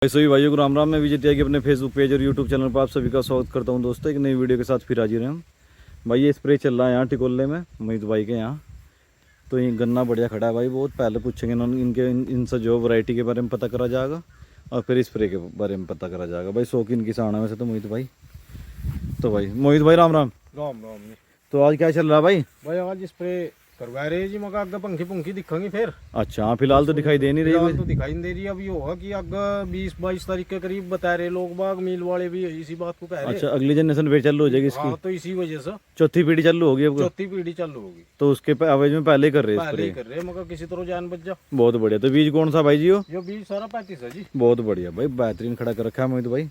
सभी भाइयों को राम राम। मैं विजय त्यागी अपने फेसबुक पेज और यूट्यूब चैनल पर आप सभी का स्वागत करता हूं। दोस्तों एक नई वीडियो के साथ फिर हाजिर हैं हम। भाई ये स्प्रे चल रहा है यहाँ टिकोले में मोहित भाई के यहाँ। तो ये गन्ना बढ़िया खड़ा है भाई, बहुत पहले पूछेंगे इनके इनसे जो वैरायटी के बारे में पता करा जाएगा और फिर स्प्रे के बारे में पता करा जाएगा। भाई शौकीन किसान है वैसे तो मोहित भाई। तो भाई मोहित भाई राम राम। राम राम। तो आज क्या चल रहा है भाई? भाई आज स्प्रे करवा रहे जी, मगर अगर पंखी पंखी दिखेंगी फिर। अच्छा हाँ, फिलहाल तो दिखाई दे नहीं रही भाई। तो दिखाई नहीं दे रही। अभी होगा कि अगर 20-22 तारीख के करीब बता रहे लोग बाग, मिल वाले भी इसी बात को कह रहे। अच्छा, अगली जनरेशन फिर चालू हो जाएगी इसकी। हाँ, तो इसी वजह से चौथी पीढ़ी चालू होगी अब। चौथी पीढ़ी चालू होगी तो उसके आवेज में पहले कर रहे हैं पहले ही कर रहे, मगर किसी तरह जान बच जा। बहुत बढ़िया। तो बीज कौन सा भाई जी? यो बीज सारा 35 है जी। बहुत बढ़िया भाई, बेहतरीन खड़ा कर रखा है मोहित भाई।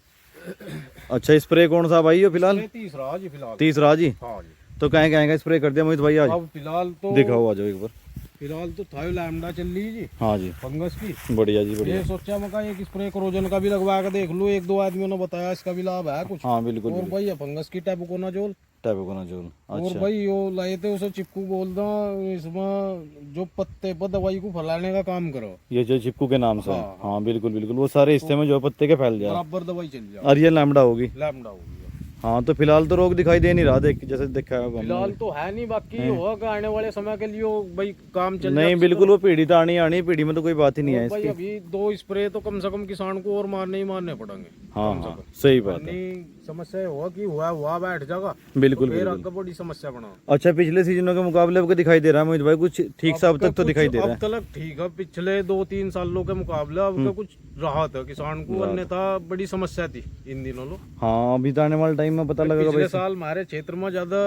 अच्छा स्प्रे कौन सा भाई हो फिलहाल? तीसरा जी फिलहाल। तीसरा जी। हाँ जी। तो कहीं कहीं का स्प्रे कर दिया मोहित भाई आज? अब फिलहाल तो दिखाओ आ जाओ एक बार। फिलहाल तो थायो लैम्डा चल रही जी। हाँ जी, फंगस की। बढ़िया जी बढ़िया। ये सोचा मका एक स्प्रे क्रोजन का भी लगवा के देख लो, एक दो आदमियों ने बताया इसका भी लाभ है कुछ। हाँ बिल्कुल। और भाई फंगस की टैबुकोनाजोल। टैबुकोनाजोल। और अच्छा भाई यो लाए थे उसे चिपकू बोलता, इसमें जो पत्ते पर दवाई को फैलाने का काम करो। ये जो चिपकू के नाम से। हाँ, हाँ बिल्कुल बिल्कुल, वो सारे हिस्से में जो पत्ते के फैल जाए बराबर दवाई चल जाए। और ये लैम्डा होगी। लैम्डा होगी। हाँ तो फिलहाल तो रोग दिखाई दे नहीं रहा, देख जैसे देखा है फिलहाल तो है नहीं, बाकी होगा आने वाले समय के लिए भाई काम चल नहीं बिल्कुल। वो पीढ़ी तो आनी आनी, पीढ़ी में तो कोई बात ही नहीं है भाई। इसकी। अभी 2 स्प्रे तो कम से कम किसान को और मारने ही मारने पड़ेंगे। हाँ हाँ सही बात है। समस्या हुआ कि हुआ बैठ जाएगा। बिल्कुल तो फिर बिल्कुल। आगे बड़ी समस्या बना। अच्छा पिछले सीजनों के मुकाबले आपको दिखाई दे रहा है मोहित भाई कुछ ठीक सा अब तक तो दिखाई दे रहा है? अब तक ठीक है, पिछले 2-3 सालों के मुकाबले अब का कुछ राहत है किसान को, अन्यथा बड़ी समस्या थी इन दिनों लो। हाँ अभी तो आने वाले टाइम में पता लगेगा। पिछले साल हमारे क्षेत्र में ज्यादा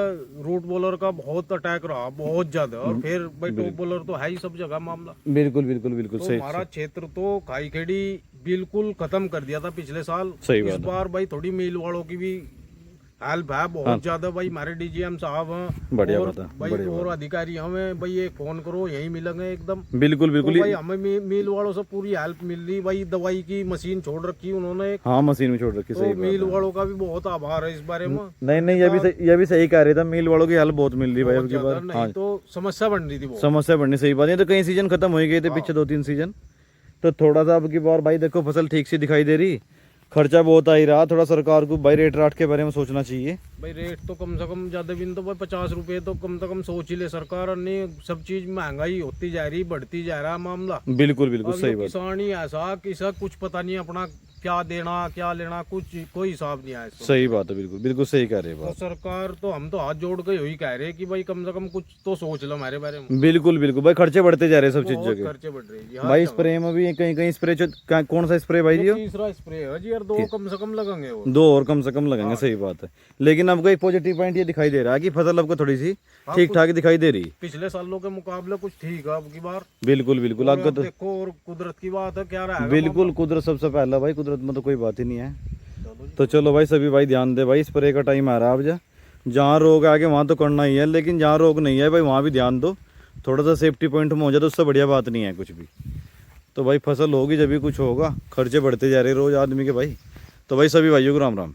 रूट बॉलर का बहुत अटैक रहा, बहुत ज्यादा। और फिर भाई टॉप बॉलर तो है ही सब जगह मामला। बिल्कुल बिल्कुल बिल्कुल तो सही। हमारा क्षेत्र तो खाई खेड़ी बिल्कुल खत्म कर दिया था पिछले साल। सही इस बात है। बार भाई थोड़ी मिल वालों की भी हेल्प है बहुत ज्यादा भाई। हमारे डीजीएम साहब हैं, बढ़िया और बात है, भाई बढ़िया और अधिकारी हमें भाई एक फोन करो यही मिलेंगे एकदम। बिल्कुल बिल्कुल। तो भाई हमें मिल वालों से पूरी हेल्प मिल रही भाई। दवाई की मशीन छोड़ रखी उन्होंने एक। हाँ मशीन में छोड़ रखी। तो सही मिल बात है। वालों का भी बहुत आभार है इस बारे में। नहीं ये भी सही कह रहे थे, मिल वालों की हेल्प बहुत मिल रही भाई अब की बार। नहीं तो समस्या बन रही थी बहुत। समस्या बढ़नी सही बात है। तो कई सीजन खत्म हो ही गए थे पीछे 2-3 सीजन। तो थोड़ा सा अब की बार भाई देखो फसल ठीक से दिखाई दे रही, खर्चा बहुत आ ही रहा। थोड़ा सरकार को भाई रेट राट के बारे में सोचना चाहिए भाई। रेट तो कम से कम ज्यादा भी नहीं तो भाई 50 रुपए तो कम से कम सोच ही ले सरकार। और नहीं सब चीज महंगाई होती जा रही, बढ़ती जा रहा मामला। बिल्कुल बिल्कुल सही बात। किसान ही ऐसा किसा कुछ पता नहीं अपना क्या देना क्या लेना, कुछ कोई हिसाब नहीं है इसको। सही बात है, बिल्कुल बिल्कुल सही कह रहे हैं तो बात। सरकार तो हम तो हाथ जोड़ के यही कह रहे हैं कि भाई कम से कम कुछ तो सोच लो हमारे बारे में। बिल्कुल बिल्कुल भाई, खर्चे बढ़ते जा रहे हैं सब चीजों बहुत के। खर्चे बढ़ रहे हैं जी। भाई स्प्रे में भी कहीं कहीं स्प्रे कौन सा स्प्रे भाई जी? तीसरा स्प्रे है जी, और 2 कम से कम लगेंगे वो। 2 और कम से कम लगेंगे। सही बात है। लेकिन अब एक पॉजिटिव पॉइंट ये दिखाई दे रहा है कि फसल आपको थोड़ी सी ठीक ठाक दिखाई दे रही। पिछले सालों के मुकाबले कुछ ठीक है अब की बार। बिल्कुल बिल्कुल। और आपको अब तो देखो, और कुदरत की बात है क्या रहा। बिल्कुल कुदरत सबसे पहला भाई, कुदरत में तो कोई बात ही नहीं है। तो चलो भाई सभी भाई ध्यान दे भाई, स्प्रे का टाइम आ रहा है अब। जहाँ रोग आ गया वहाँ तो करना ही है, लेकिन जहाँ रोग नहीं है भाई वहाँ भी ध्यान दो। थोड़ा सा सेफ्टी पॉइंट में हो जाए तो उससे बढ़िया बात नहीं है कुछ भी। तो भाई फसल होगी जब भी कुछ होगा, खर्चे बढ़ते जा रहे रोज आदमी के भाई। तो भाई सभी भाइयों को राम राम।